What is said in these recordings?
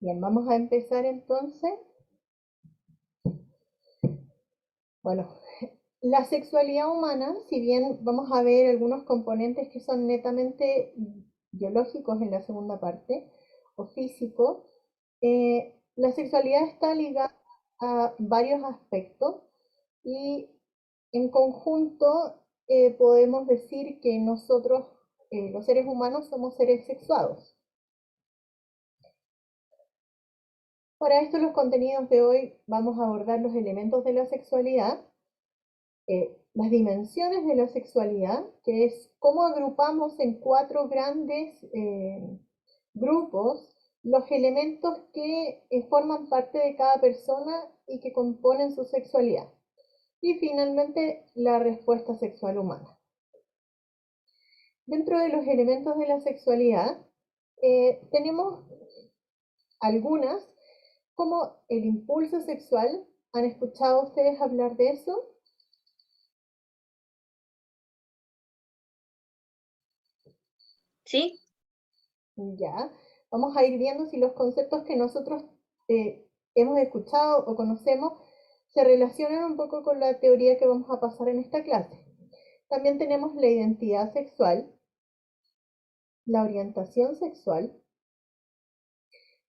Bien, vamos a empezar entonces. Bueno, la sexualidad humana, si bien vamos a ver algunos componentes que son netamente biológicos en la segunda parte, o físicos, la sexualidad está ligada a varios aspectos y en conjunto podemos decir que nosotros, los seres humanos, somos seres sexuados. Para esto, los contenidos de hoy vamos a abordar los elementos de la sexualidad, las dimensiones de la sexualidad, que es cómo agrupamos en cuatro grandes grupos los elementos que forman parte de cada persona y que componen su sexualidad. Y finalmente, la respuesta sexual humana. Dentro de los elementos de la sexualidad, tenemos algunas, como el impulso sexual. ¿Han escuchado ustedes hablar de eso? ¿Sí? Ya, vamos a ir viendo si los conceptos que nosotros hemos escuchado o conocemos se relacionan un poco con la teoría que vamos a pasar en esta clase. También tenemos la identidad sexual, la orientación sexual,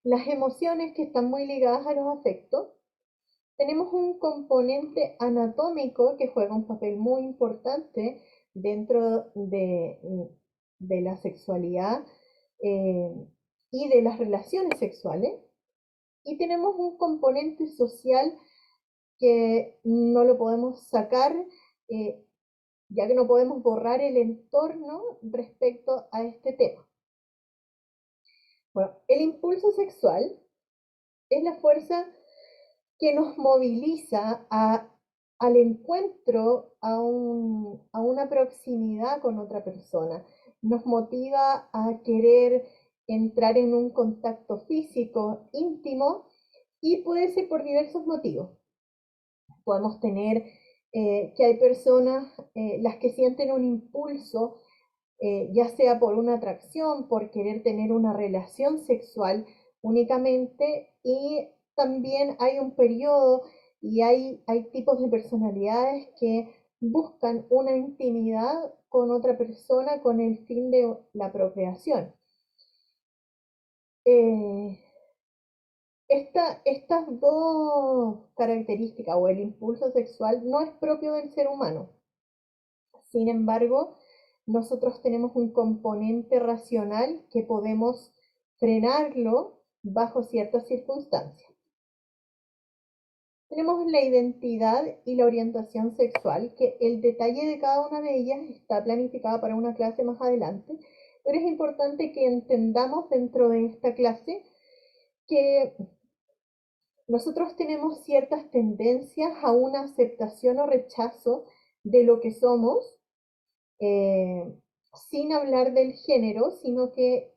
las emociones que están muy ligadas a los afectos. Tenemos un componente anatómico que juega un papel muy importante dentro de la sexualidad eh, y de las relaciones sexuales. Y tenemos un componente social que no lo podemos sacar, eh, ya que no podemos borrar el entorno respecto a este tema. Bueno, el impulso sexual es la fuerza que nos moviliza al encuentro, a una proximidad con otra persona. Nos motiva a querer entrar en un contacto físico íntimo y puede ser por diversos motivos. Podemos tener que hay personas las que sienten un impulso, ya sea por una atracción, por querer tener una relación sexual únicamente, y también hay un periodo y hay tipos de personalidades que buscan una intimidad con otra persona con el fin de la procreación. Eh, estas dos características o el impulso sexual no es propio del ser humano. Sin embargo, nosotros tenemos un componente racional que podemos frenarlo bajo ciertas circunstancias. Tenemos la identidad y la orientación sexual, que el detalle de cada una de ellas está planificada para una clase más adelante, pero es importante que entendamos dentro de esta clase que nosotros tenemos ciertas tendencias a una aceptación o rechazo de lo que somos, eh, sin hablar del género, sino que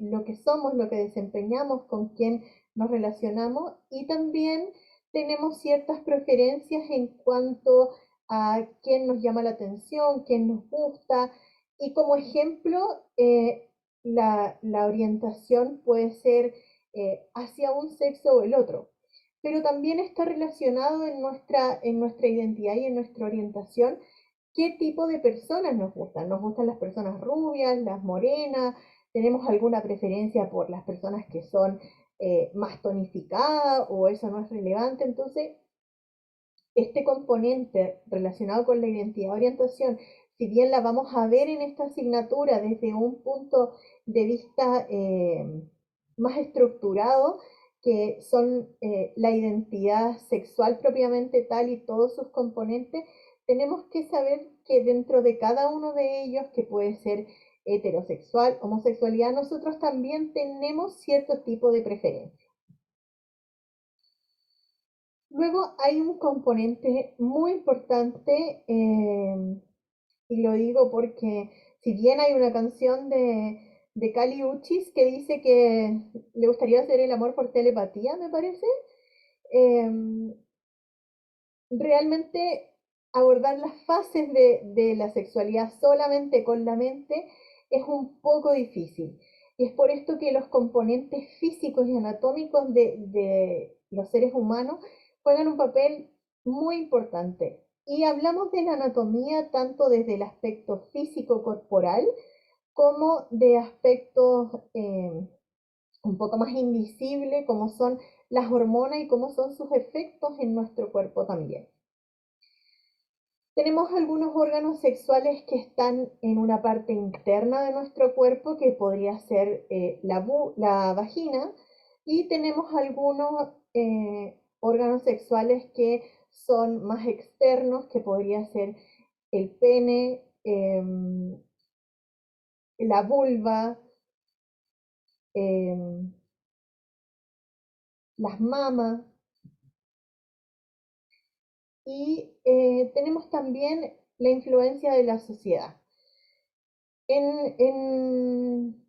lo que somos, lo que desempeñamos, con quién nos relacionamos, y también tenemos ciertas preferencias en cuanto a quién nos llama la atención, quién nos gusta, y como ejemplo, la orientación puede ser hacia un sexo o el otro, pero también está relacionado en nuestra identidad y en nuestra orientación qué tipo de personas nos gustan. Nos gustan las personas rubias, las morenas, tenemos alguna preferencia por las personas que son más tonificadas, o eso no es relevante. Entonces, este componente relacionado con la identidad de orientación, si bien la vamos a ver en esta asignatura desde un punto de vista más estructurado, que son la identidad sexual propiamente tal y todos sus componentes, tenemos que saber que dentro de cada uno de ellos, que puede ser heterosexual, homosexualidad, nosotros también tenemos cierto tipo de preferencia. Luego hay un componente muy importante, y lo digo porque si bien hay una canción de Kali Uchis que dice que le gustaría hacer el amor por telepatía, me parece, eh, realmente abordar las fases de la sexualidad solamente con la mente es un poco difícil. Y es por esto que los componentes físicos y anatómicos de los seres humanos juegan un papel muy importante. Y hablamos de la anatomía tanto desde el aspecto físico corporal como de aspectos un poco más invisibles, como son las hormonas y cómo son sus efectos en nuestro cuerpo también. Tenemos algunos órganos sexuales que están en una parte interna de nuestro cuerpo, que podría ser la vagina, y tenemos algunos órganos sexuales que son más externos, que podría ser el pene, la vulva, las mamas, y tenemos también la influencia de la sociedad. En, en,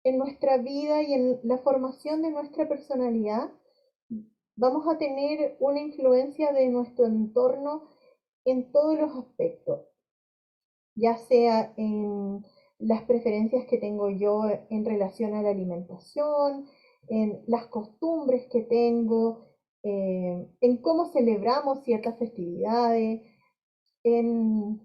en nuestra vida y en la formación de nuestra personalidad, vamos a tener una influencia de nuestro entorno en todos los aspectos, ya sea en las preferencias que tengo yo en relación a la alimentación, en las costumbres que tengo, en cómo celebramos ciertas festividades, en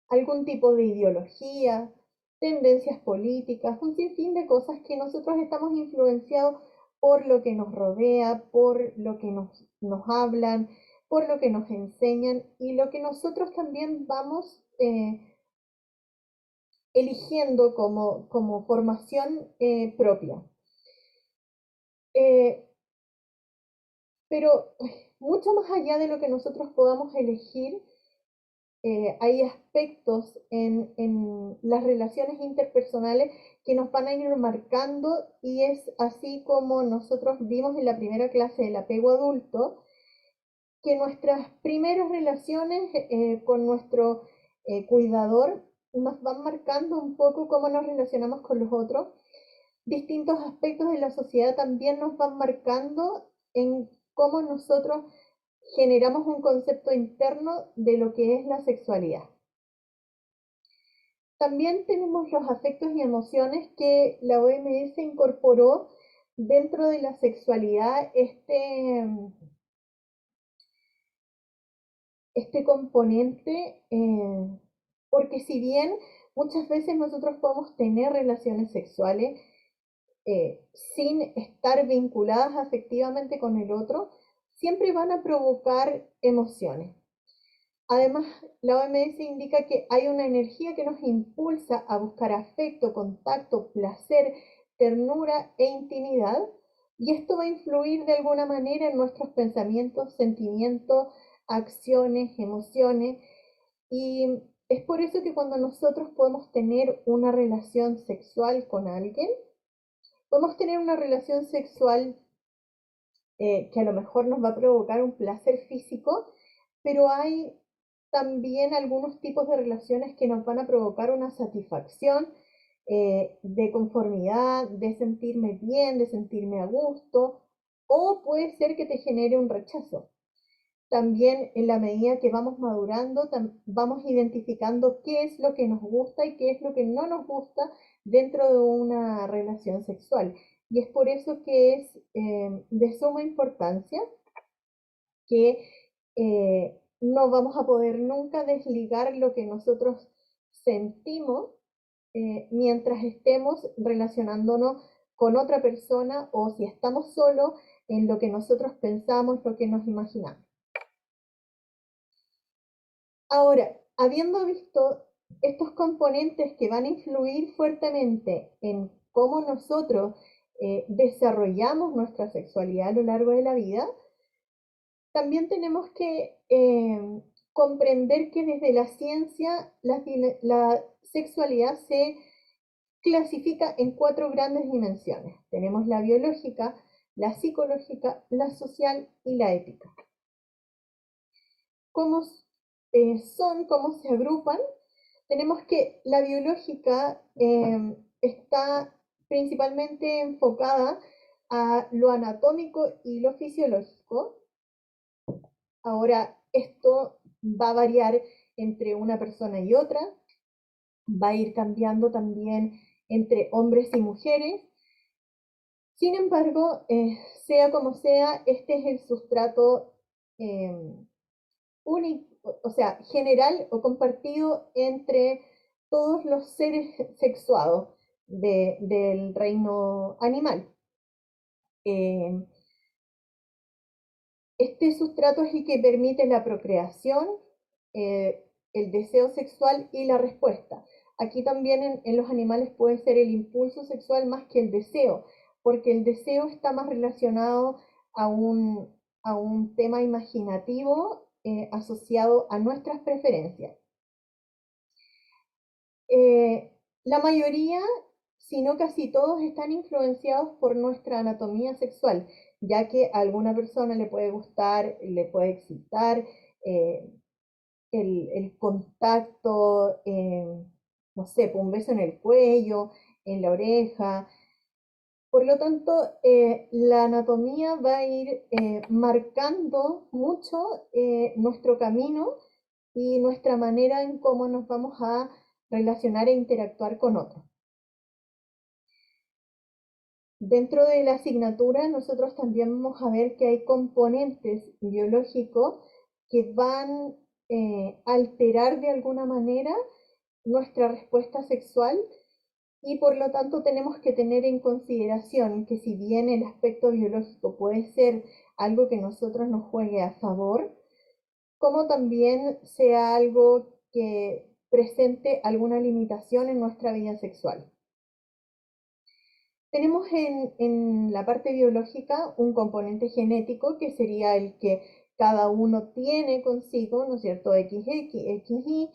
algún tipo de ideología, tendencias políticas, un sinfín de cosas que nosotros estamos influenciados por lo que nos rodea, por lo que nos hablan, por lo que nos enseñan y lo que nosotros también vamos eligiendo como formación propia. Eh, pero mucho más allá de lo que nosotros podamos elegir, hay aspectos en las relaciones interpersonales que nos van a ir marcando, y es así como nosotros vimos en la primera clase del apego adulto, que nuestras primeras relaciones con nuestro cuidador nos van marcando un poco cómo nos relacionamos con los otros. Distintos aspectos de la sociedad también nos van marcando en cómo nosotros generamos un concepto interno de lo que es la sexualidad. También tenemos los afectos y emociones que la OMS incorporó dentro de la sexualidad, este componente, porque si bien muchas veces nosotros podemos tener relaciones sexuales sin estar vinculadas afectivamente con el otro, siempre van a provocar emociones. Además, la OMS indica que hay una energía que nos impulsa a buscar afecto, contacto, placer, ternura e intimidad, y esto va a influir de alguna manera en nuestros pensamientos, sentimientos, acciones, emociones, y es por eso que cuando nosotros podemos tener una relación sexual con alguien, podemos tener una relación sexual que a lo mejor nos va a provocar un placer físico, pero hay también algunos tipos de relaciones que nos van a provocar una satisfacción de conformidad, de sentirme bien, de sentirme a gusto, o puede ser que te genere un rechazo. También en la medida que vamos madurando, vamos identificando qué es lo que nos gusta y qué es lo que no nos gusta dentro de una relación sexual. Y es por eso que es de suma importancia que no vamos a poder nunca desligar lo que nosotros sentimos mientras estemos relacionándonos con otra persona, o si estamos solos, en lo que nosotros pensamos, lo que nos imaginamos. Ahora, habiendo visto estos componentes que van a influir fuertemente en cómo nosotros desarrollamos nuestra sexualidad a lo largo de la vida, también tenemos que comprender que desde la ciencia la sexualidad se clasifica en 4 grandes dimensiones. Tenemos la biológica, la psicológica, la social y la ética. ¿Cómo cómo se agrupan? Tenemos que la biológica está principalmente enfocada a lo anatómico y lo fisiológico. Ahora, esto va a variar entre una persona y otra, va a ir cambiando también entre hombres y mujeres. Sin embargo, sea como sea, este es el sustrato único, o sea, general o compartido entre todos los seres sexuados del reino animal. Eh, este sustrato es el que permite la procreación, el deseo sexual y la respuesta. Aquí también en los animales puede ser el impulso sexual más que el deseo, porque el deseo está más relacionado a un tema imaginativo asociado a nuestras preferencias. La mayoría, si no casi todos, están influenciados por nuestra anatomía sexual, ya que a alguna persona le puede gustar, le puede excitar eh, el contacto, no sé, un beso en el cuello, en la oreja. Por lo tanto, la anatomía va a ir marcando mucho nuestro camino y nuestra manera en cómo nos vamos a relacionar e interactuar con otros. Dentro de la asignatura, nosotros también vamos a ver que hay componentes biológicos que van a alterar de alguna manera nuestra respuesta sexual y por lo tanto tenemos que tener en consideración que si bien el aspecto biológico puede ser algo que nosotros nos juegue a favor, como también sea algo que presente alguna limitación en nuestra vida sexual. Tenemos en la parte biológica un componente genético que sería el que cada uno tiene consigo, ¿no es cierto? XX, XY.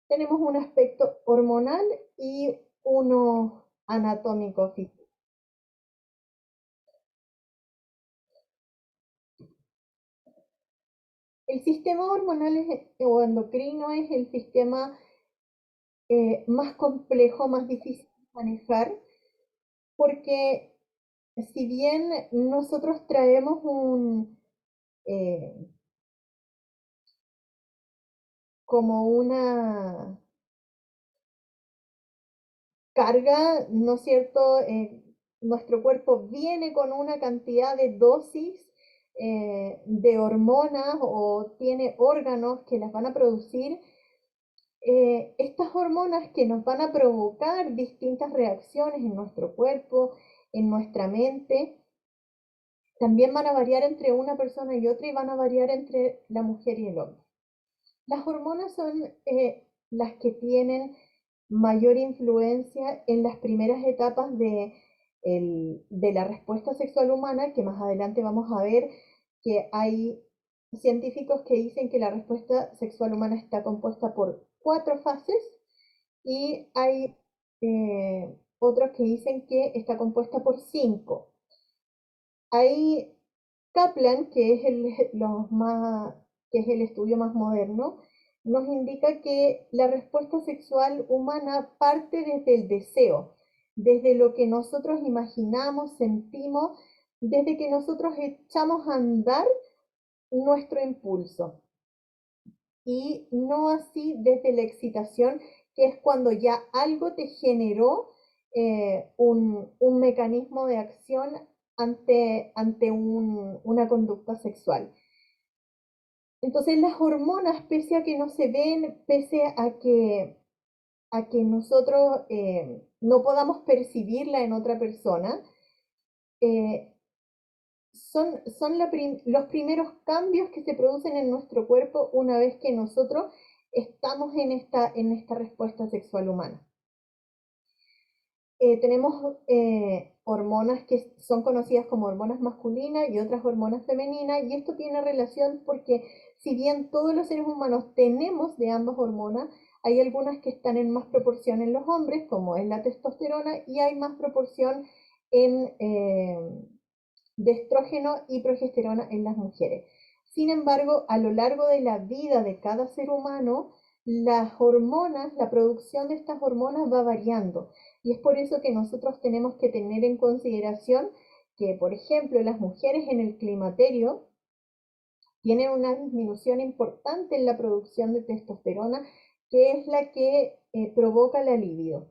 Tenemos un aspecto hormonal y uno anatómico físico. El sistema hormonal o endocrino es el sistema más complejo, más difícil de manejar, porque si bien nosotros traemos eh, como una carga, ¿no es cierto? Nuestro cuerpo viene con una cantidad de dosis de hormonas o tiene órganos que las van a producir. Estas hormonas que nos van a provocar distintas reacciones en nuestro cuerpo, en nuestra mente, también van a variar entre una persona y otra y van a variar entre la mujer y el hombre. Las hormonas son las que tienen mayor influencia en las primeras etapas de la respuesta sexual humana, que más adelante vamos a ver que hay científicos que dicen que la respuesta sexual humana está compuesta por 4 fases y hay otros que dicen que está compuesta por 5. Hay Kaplan, que es que es el estudio más moderno, nos indica que la respuesta sexual humana parte desde el deseo, desde lo que nosotros imaginamos, sentimos, desde que nosotros echamos a andar nuestro impulso y no así desde la excitación, que es cuando ya algo te generó un mecanismo de acción ante una conducta sexual. Entonces las hormonas, pese a que no se ven, pese a que nosotros no podamos percibirla en otra persona, eh, son los primeros cambios que se producen en nuestro cuerpo una vez que nosotros estamos en esta respuesta sexual humana. Tenemos hormonas que son conocidas como hormonas masculinas y otras hormonas femeninas, y esto tiene relación porque si bien todos los seres humanos tenemos de ambas hormonas, hay algunas que están en más proporción en los hombres, como es la testosterona, y hay más proporción en de estrógeno y progesterona en las mujeres. Sin embargo, a lo largo de la vida de cada ser humano, las hormonas, la producción de estas hormonas va variando. Y es por eso que nosotros tenemos que tener en consideración que, por ejemplo, las mujeres en el climaterio tienen una disminución importante en la producción de testosterona, que es la que provoca la libido.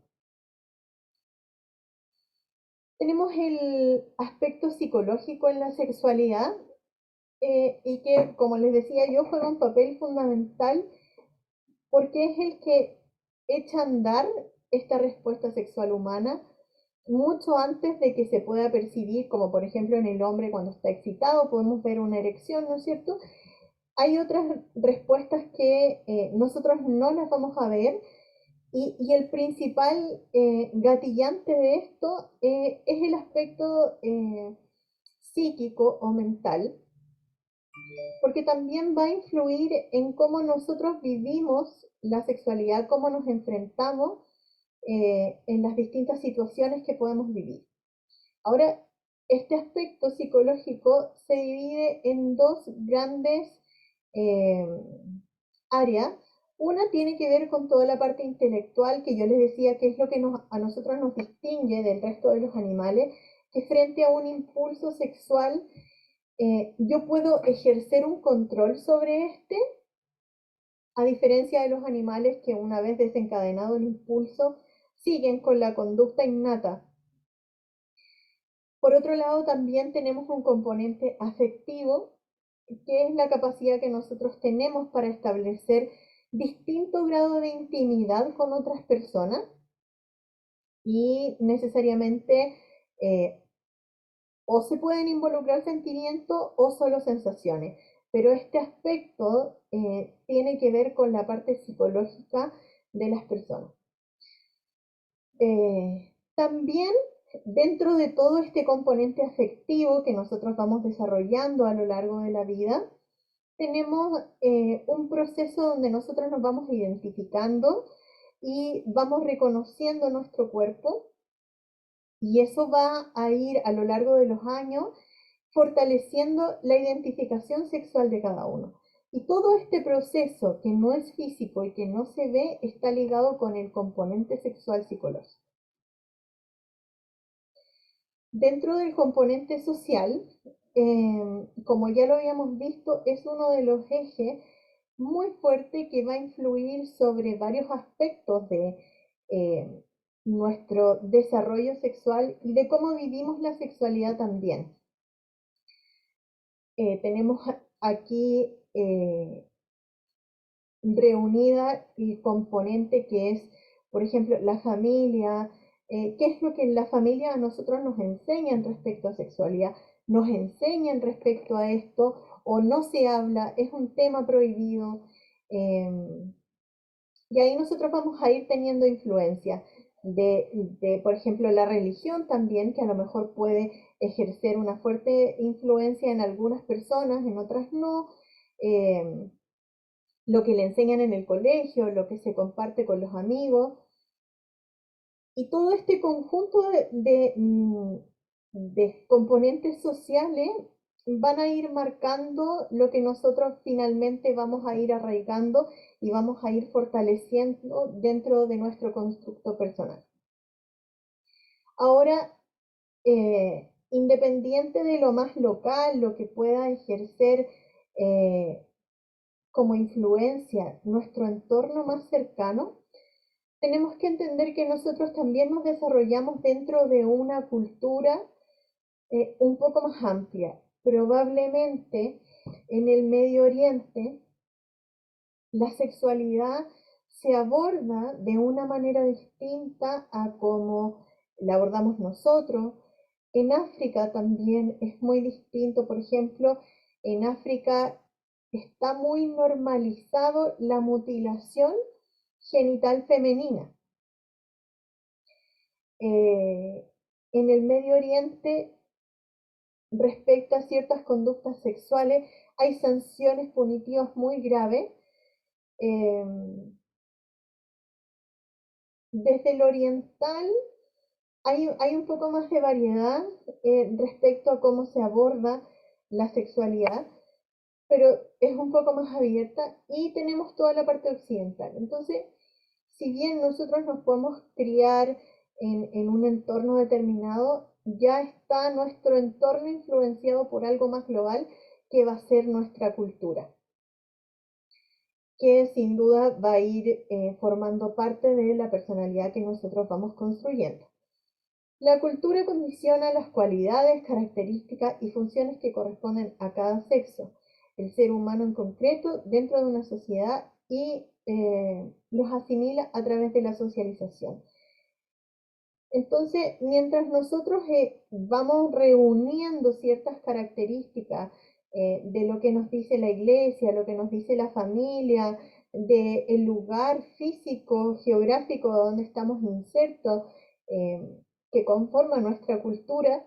Tenemos el aspecto psicológico en la sexualidad y que, como les decía yo, juega un papel fundamental porque es el que echa a andar esta respuesta sexual humana mucho antes de que se pueda percibir, como por ejemplo en el hombre cuando está excitado, podemos ver una erección, ¿no es cierto? Hay otras respuestas que nosotros no las vamos a ver y el principal gatillante de esto es el aspecto psíquico o mental, porque también va a influir en cómo nosotros vivimos la sexualidad, cómo nos enfrentamos en las distintas situaciones que podemos vivir. Ahora, este aspecto psicológico se divide en dos grandes eh, áreas. Una tiene que ver con toda la parte intelectual, que yo les decía que es lo que a nosotros nos distingue del resto de los animales, que frente a un impulso sexual yo puedo ejercer un control sobre este, a diferencia de los animales que una vez desencadenado el impulso siguen con la conducta innata. Por otro lado, también tenemos un componente afectivo, que es la capacidad que nosotros tenemos para establecer distinto grado de intimidad con otras personas y necesariamente o se pueden involucrar sentimientos o solo sensaciones, pero este aspecto tiene que ver con la parte psicológica de las personas. También dentro de todo este componente afectivo que nosotros vamos desarrollando a lo largo de la vida, tenemos un proceso donde nosotros nos vamos identificando y vamos reconociendo nuestro cuerpo y eso va a ir a lo largo de los años fortaleciendo la identificación sexual de cada uno. Y todo este proceso que no es físico y que no se ve está ligado con el componente sexual psicológico. Dentro del componente social, como ya lo habíamos visto, es uno de los ejes muy fuerte que va a influir sobre varios aspectos de nuestro desarrollo sexual y de cómo vivimos la sexualidad también. Tenemos aquí reunida el componente que es, por ejemplo, la familia, qué es lo que la familia a nosotros nos enseñan respecto a sexualidad, nos enseñan respecto a esto o no se habla, es un tema prohibido. Y ahí nosotros vamos a ir teniendo influencia por ejemplo, la religión también, que a lo mejor puede ejercer una fuerte influencia en algunas personas, en otras no. Lo que le enseñan en el colegio, lo que se comparte con los amigos. Y todo este conjunto de componentes sociales van a ir marcando lo que nosotros finalmente vamos a ir arraigando y vamos a ir fortaleciendo dentro de nuestro constructo personal. Ahora, independiente de lo más local, lo que pueda ejercer como influencia nuestro entorno más cercano, tenemos que entender que nosotros también nos desarrollamos dentro de una cultura un poco más amplia. Probablemente en el Medio Oriente la sexualidad se aborda de una manera distinta a como la abordamos nosotros. En África también es muy distinto, por ejemplo, en África está muy normalizado la mutilación genital femenina. En el Medio Oriente, respecto a ciertas conductas sexuales, hay sanciones punitivas muy graves. Eh, desde el oriental hay un poco más de variedad respecto a cómo se aborda la sexualidad, pero es un poco más abierta y tenemos toda la parte occidental. Entonces, si bien nosotros nos podemos criar en un entorno determinado, ya está nuestro entorno influenciado por algo más global que va a ser nuestra cultura, que sin duda va a ir formando parte de la personalidad que nosotros vamos construyendo. La cultura condiciona las cualidades, características y funciones que corresponden a cada sexo, el ser humano en concreto, dentro de una sociedad y los asimila a través de la socialización. Entonces, mientras nosotros vamos reuniendo ciertas características de lo que nos dice la iglesia, lo que nos dice la familia, del lugar físico, geográfico donde estamos insertos, eh, que conforma nuestra cultura,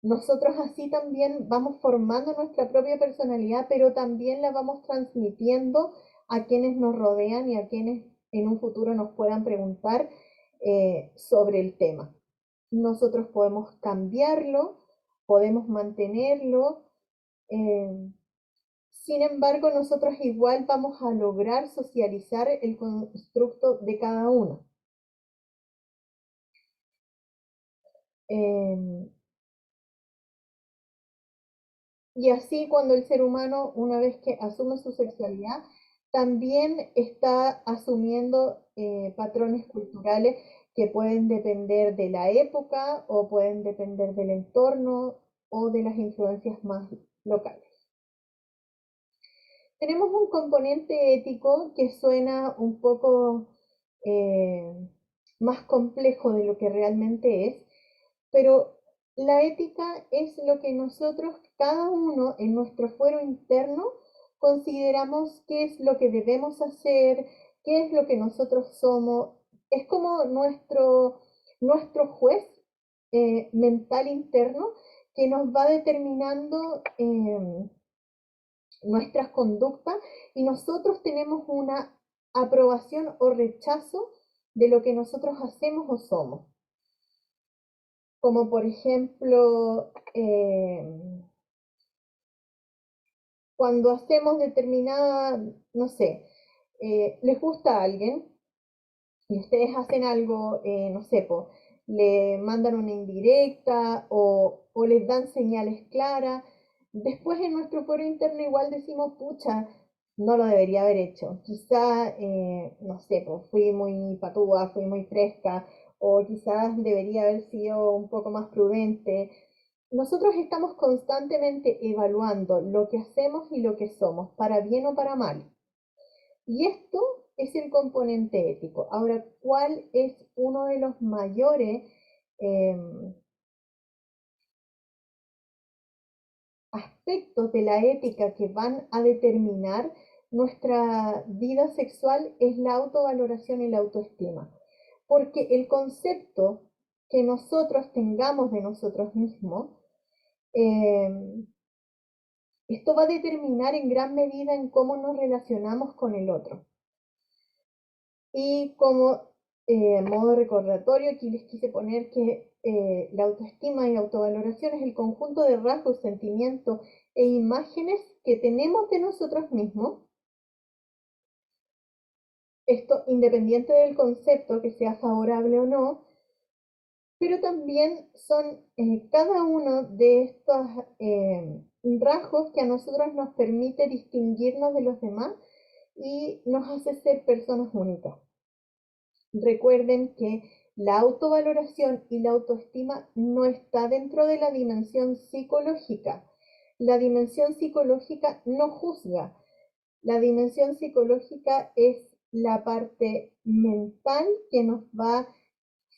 nosotros así también vamos formando nuestra propia personalidad, pero también la vamos transmitiendo a quienes nos rodean y a quienes en un futuro nos puedan preguntar sobre el tema. Nosotros podemos cambiarlo, podemos mantenerlo, eh, sin embargo, nosotros igual vamos a lograr socializar el constructo de cada uno. Eh, Y así cuando el ser humano, una vez que asume su sexualidad, también está asumiendo patrones culturales que pueden depender de la época o pueden depender del entorno o de las influencias más locales. Tenemos un componente ético que suena un poco eh, más complejo de lo que realmente es, pero la ética es lo que nosotros, cada uno en nuestro fuero interno, consideramos qué es lo que debemos hacer, qué es lo que nosotros somos. Es como nuestro juez mental interno que nos va determinando nuestras conductas y nosotros tenemos una aprobación o rechazo de lo que nosotros hacemos o somos. Como por ejemplo, cuando hacemos determinada, no sé, les gusta a alguien y ustedes hacen algo, no sé, le mandan una indirecta o les dan señales claras. Después en nuestro foro interno igual decimos, pucha, no lo debería haber hecho. Quizá, no sé, fui muy patúa, fui muy fresca, o quizás debería haber sido un poco más prudente. Nosotros estamos constantemente evaluando lo que hacemos y lo que somos, para bien o para mal. Y esto es el componente ético. Ahora, ¿cuál es uno de los mayores eh, aspectos de la ética que van a determinar nuestra vida sexual? Es la autovaloración y la autoestima. Porque el concepto que nosotros tengamos de nosotros mismos, eh, esto va a determinar en gran medida en cómo nos relacionamos con el otro. Y como modo recordatorio, aquí les quise poner que la autoestima y autovaloración es el conjunto de rasgos, sentimientos e imágenes que tenemos de nosotros mismos. Esto independiente del concepto, que sea favorable o no, pero también son cada uno de estos rasgos que a nosotros nos permite distinguirnos de los demás y nos hace ser personas únicas. Recuerden que la autovaloración y la autoestima no está dentro de la dimensión psicológica. La dimensión psicológica no juzga. La dimensión psicológica es la parte mental que nos va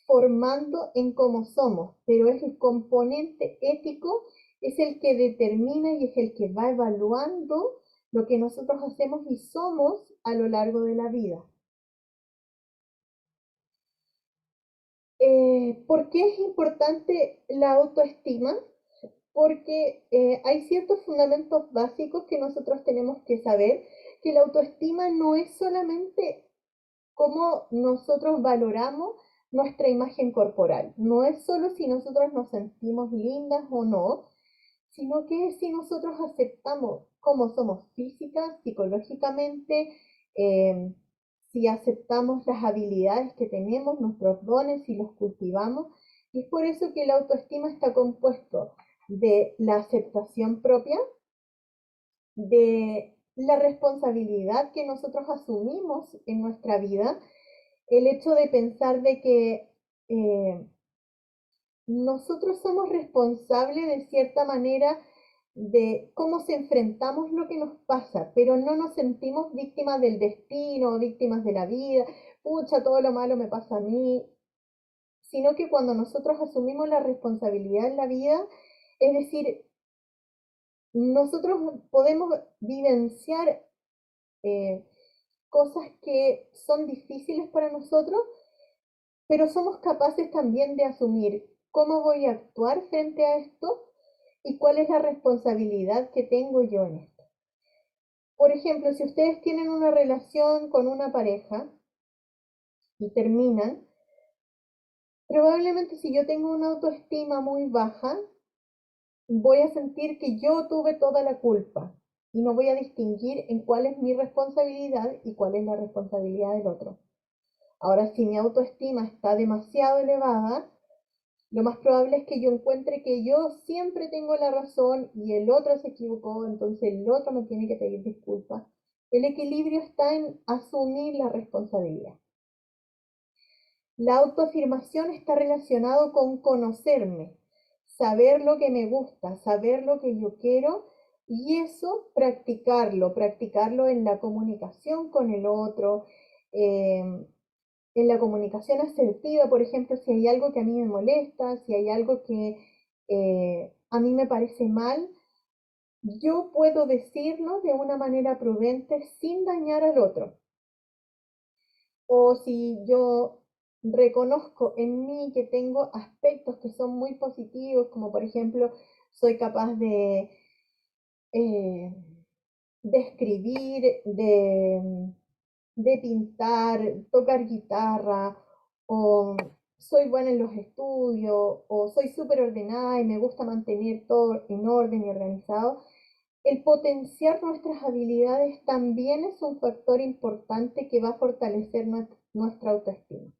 formando en cómo somos, pero es el componente ético, es el que determina y es el que va evaluando lo que nosotros hacemos y somos a lo largo de la vida. ¿Por qué es importante la autoestima? Porque hay ciertos fundamentos básicos que nosotros tenemos que saber, que la autoestima no es solamente cómo nosotros valoramos nuestra imagen corporal, no es solo si nosotros nos sentimos lindas o no, sino que si nosotros aceptamos cómo somos física, psicológicamente, eh, si aceptamos las habilidades que tenemos, nuestros dones, si los cultivamos. Y es por eso que la autoestima está compuesto de la aceptación propia, de la responsabilidad que nosotros asumimos en nuestra vida, el hecho de pensar de que nosotros somos responsables de cierta manera de cómo se enfrentamos lo que nos pasa, pero no nos sentimos víctimas del destino, víctimas de la vida, pucha, todo lo malo me pasa a mí, sino que cuando nosotros asumimos la responsabilidad en la vida, es decir, nosotros podemos vivenciar eh, cosas que son difíciles para nosotros, pero somos capaces también de asumir cómo voy a actuar frente a esto y cuál es la responsabilidad que tengo yo en esto. Por ejemplo, si ustedes tienen una relación con una pareja y terminan, probablemente si yo tengo una autoestima muy baja, voy a sentir que yo tuve toda la culpa y no voy a distinguir en cuál es mi responsabilidad y cuál es la responsabilidad del otro. Ahora, si mi autoestima está demasiado elevada, lo más probable es que yo encuentre que yo siempre tengo la razón y el otro se equivocó, entonces el otro me tiene que pedir disculpas. El equilibrio está en asumir la responsabilidad. La autoafirmación está relacionado con conocerme, saber lo que me gusta, saber lo que yo quiero y eso practicarlo en la comunicación con el otro, eh, en la comunicación asertiva, por ejemplo, si hay algo que a mí me molesta, si hay algo que a mí me parece mal, yo puedo decirlo de una manera prudente sin dañar al otro. O si yo reconozco en mí que tengo aspectos que son muy positivos, como por ejemplo, soy capaz eh, de escribir, de pintar, tocar guitarra, o soy buena en los estudios, o soy súper ordenada y me gusta mantener todo en orden y organizado. El potenciar nuestras habilidades también es un factor importante que va a fortalecer nuestra autoestima.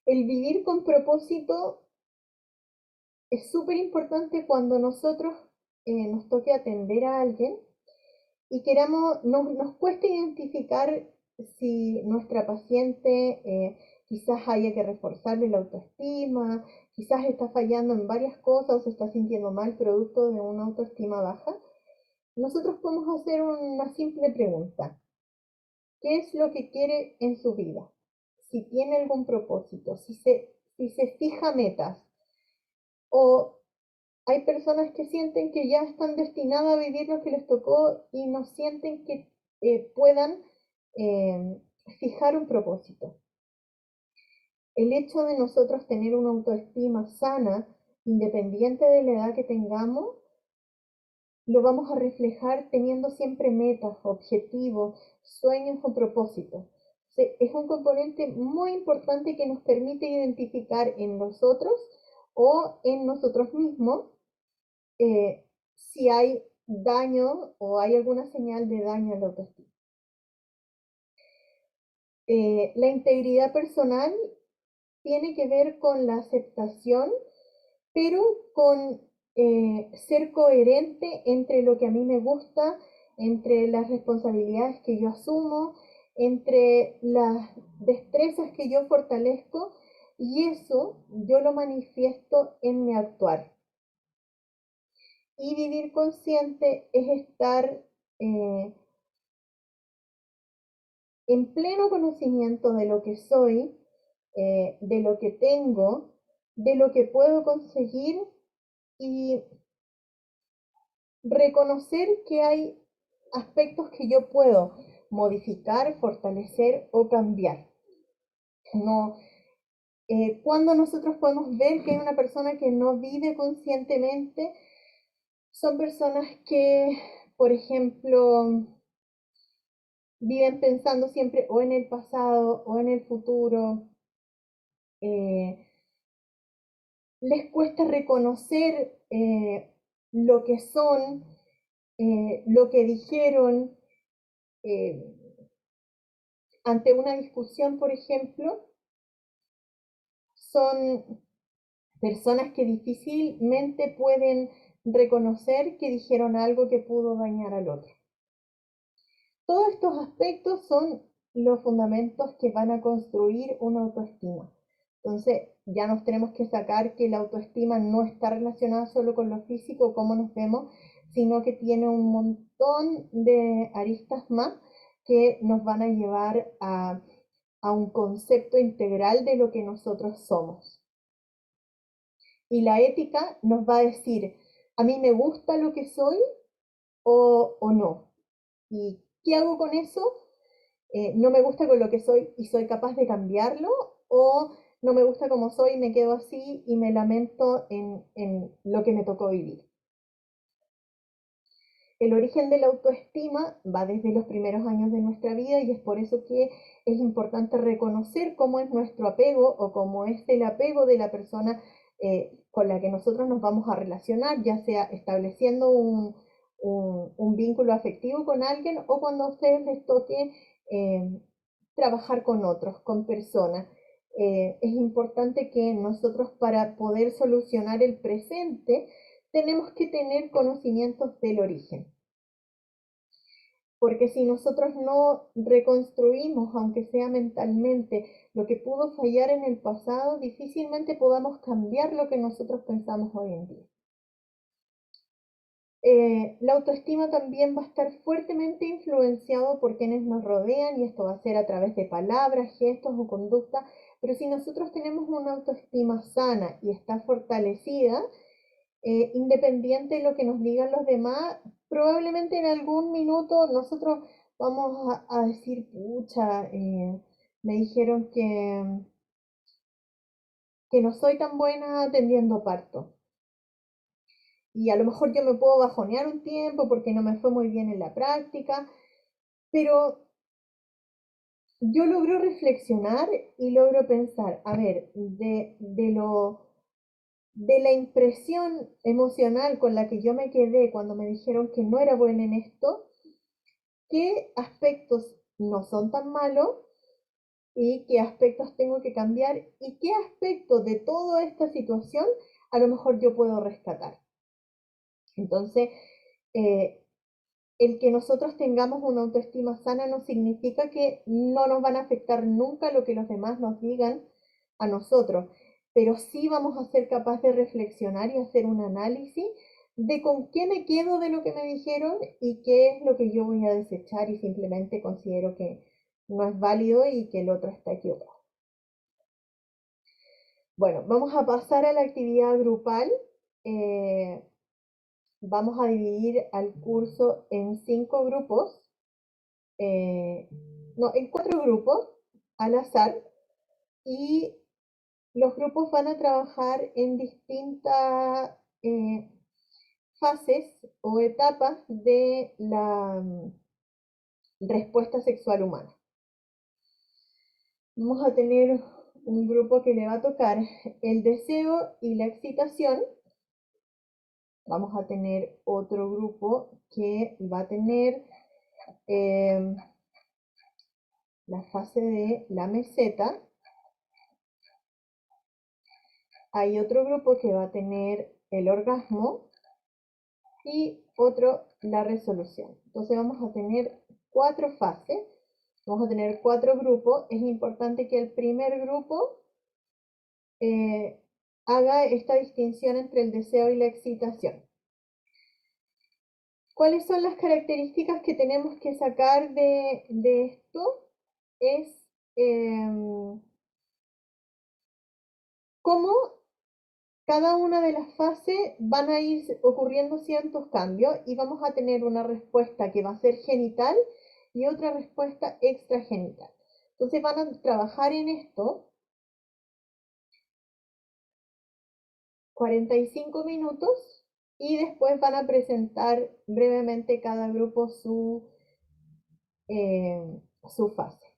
El vivir con propósito es súper importante cuando nosotros nos toque atender a alguien y queramos, nos cuesta identificar si nuestra paciente quizás haya que reforzarle la autoestima, quizás está fallando en varias cosas o se está sintiendo mal producto de una autoestima baja. Nosotros podemos hacer una simple pregunta. ¿Qué es lo que quiere en su vida? Si tiene algún propósito, si se fija metas o hay personas que sienten que ya están destinadas a vivir lo que les tocó y no sienten que puedan eh, fijar un propósito. El hecho de nosotros tener una autoestima sana, independiente de la edad que tengamos, lo vamos a reflejar teniendo siempre metas, objetivos, sueños o propósitos. Es un componente muy importante que nos permite identificar en nosotros o en nosotros mismos si hay daño o hay alguna señal de daño a la autoestima. La integridad personal tiene que ver con la aceptación, pero con ser coherente entre lo que a mí me gusta, entre las responsabilidades que yo asumo, entre las destrezas que yo fortalezco, y eso yo lo manifiesto en mi actuar. Y vivir consciente es estar en pleno conocimiento de lo que soy, de lo que tengo, de lo que puedo conseguir y reconocer que hay aspectos que yo puedo modificar, fortalecer o cambiar. No, cuando nosotros podemos ver que hay una persona que no vive conscientemente, son personas que, por ejemplo, viven pensando siempre o en el pasado o en el futuro. eh, Les cuesta reconocer lo que son, lo que dijeron eh, ante una discusión, por ejemplo, son personas que difícilmente pueden reconocer que dijeron algo que pudo dañar al otro. Todos estos aspectos son los fundamentos que van a construir una autoestima. Entonces, ya nos tenemos que sacar que la autoestima no está relacionada solo con lo físico, cómo nos vemos, sino que tiene un montón de aristas más que nos van a llevar a un concepto integral de lo que nosotros somos. Y la ética nos va a decir, a mí me gusta lo que soy o no. ¿Y qué hago con eso? No me gusta con lo que soy y soy capaz de cambiarlo, o no me gusta como soy y me quedo así y me lamento en lo que me tocó vivir. El origen de la autoestima va desde los primeros años de nuestra vida y es por eso que es importante reconocer cómo es nuestro apego o cómo es el apego de la persona con la que nosotros nos vamos a relacionar, ya sea estableciendo un vínculo afectivo con alguien o cuando a ustedes les toque trabajar con otros, con personas. Es importante que nosotros para poder solucionar el presente tenemos que tener conocimientos del origen. Porque si nosotros no reconstruimos, aunque sea mentalmente, lo que pudo fallar en el pasado, difícilmente podamos cambiar lo que nosotros pensamos hoy en día. La autoestima también va a estar fuertemente influenciado por quienes nos rodean y esto va a ser a través de palabras, gestos o conducta, pero si nosotros tenemos una autoestima sana y está fortalecida, independiente de lo que nos digan los demás, probablemente en algún minuto nosotros vamos a decir, pucha, me dijeron que no soy tan buena atendiendo parto. Y a lo mejor yo me puedo bajonear un tiempo porque no me fue muy bien en la práctica, pero yo logro reflexionar y logro pensar, a ver, de la impresión emocional con la que yo me quedé cuando me dijeron que no era buena en esto, qué aspectos no son tan malos y qué aspectos tengo que cambiar y qué aspectos de toda esta situación a lo mejor yo puedo rescatar. Entonces, eh, el que nosotros tengamos una autoestima sana no significa que no nos van a afectar nunca lo que los demás nos digan a nosotros, pero sí vamos a ser capaces de reflexionar y hacer un análisis de con qué me quedo de lo que me dijeron y qué es lo que yo voy a desechar y simplemente considero que no es válido y que el otro está equivocado. Bueno, vamos a pasar a la actividad grupal. Eh, Vamos a dividir al curso en 5 grupos, eh, no, en 4 grupos al azar, y los grupos van a trabajar en distintas fases o etapas de la respuesta sexual humana. Vamos a tener un grupo que le va a tocar el deseo y la excitación. Vamos a tener otro grupo que va a tener eh, la fase de la meseta. Hay otro grupo que va a tener el orgasmo y otro la resolución. Entonces vamos a tener 4 fases, vamos a tener 4 grupos. Es importante que el primer grupo haga esta distinción entre el deseo y la excitación. ¿Cuáles son las características que tenemos que sacar de esto? Es cómo cada una de las fases van a ir ocurriendo ciertos cambios y vamos a tener una respuesta que va a ser genital y otra respuesta extragenital. Entonces van a trabajar en esto 45 minutos y después van a presentar brevemente cada grupo su fase.